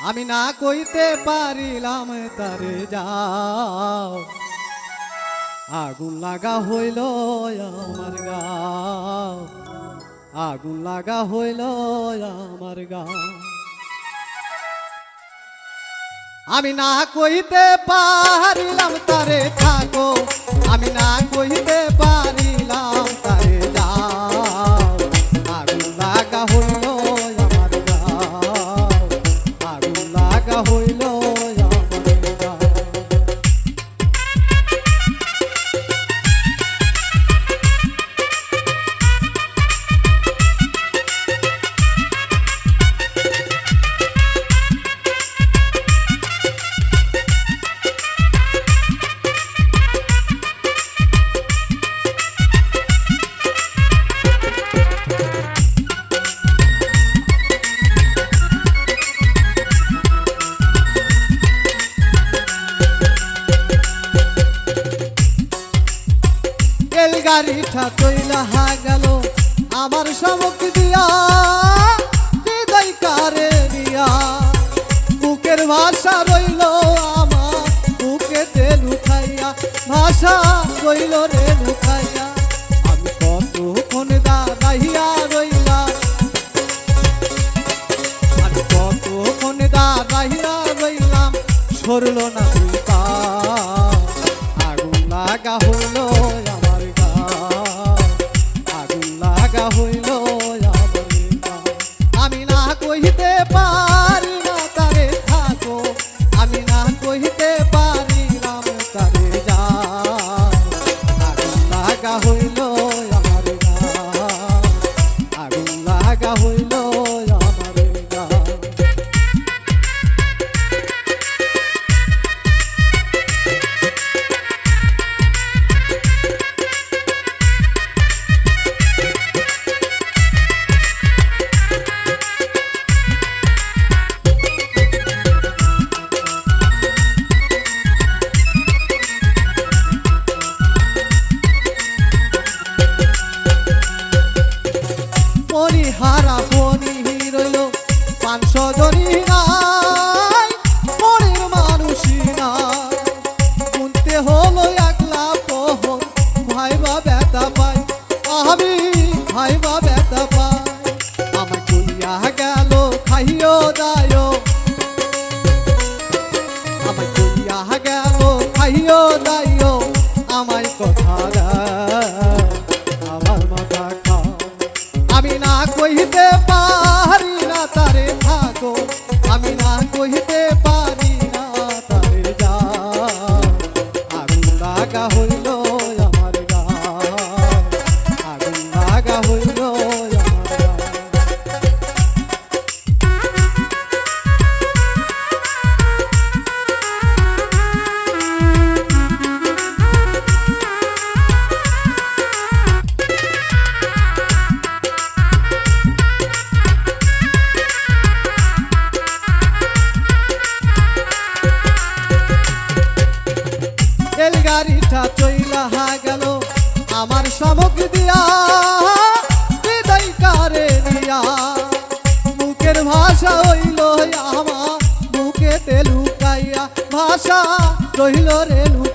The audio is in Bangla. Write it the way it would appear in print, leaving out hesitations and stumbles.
আমি না কইতে পারিলাম তারে যাও, আগুন লাগা হইল আমার গাও, আগুন লাগা হইল আমার গাও। আমি না কইতে পারিলাম তারে থাকো, আমি না কইতে পারিলাম তারে যাও, আগুন লাগা হইল আমার গাও, আগুন লাগা হইল আমার গাও। গাড়িটা তৈলা গেল আমার সমুখ দিয়া, হৃদয় কারে দিয়া, বুকের ভাষা রইল আমার বুকেতে লুকাইয়া, ভাষা রইল রে লুকাইয়া। আমি কতক্ষণ দাঁড়াইয়া রইলাম, আমি কতক্ষণ দাঁড়াইয়া রইলাম, সরল না দুইটা, আগুন লাগা হইল হইল আমি না কইতে পারি না তারে থাকো, আমি না কইতে পারিলাম তারে যাও, আগুন লাগা হইল আমার গাও, আগুন লাগা হইল আমার গাও। হারা বনি রইল 500 জনই নাই, মনের মানুষই নাই, গুনতে হলো একলা পহর, ভাইবা ব্যথা পাই আমি, ভাইবা ব্যথা পাই। আমার কইয়া গেল খাইও দায়ো, আমার কইয়া গেল খাইও দায়ো, আমায় কথা আমার মাথা খা। আমি না কইতে পারি না তারে থাকো, আমি না কইতে পারি না তারে যাও, আগুন লাগা হইল আমার গাও, আগুন লাগা হইল আমার গাও। গাড়িটা চইলা গেল আমার সমুখ দিয়া, হৃদয় কারে নিয়া, বুকের ভাষা হইল আমার বুকেতে লুকাইয়া, ভাষা রইল রে লুকাইয়া।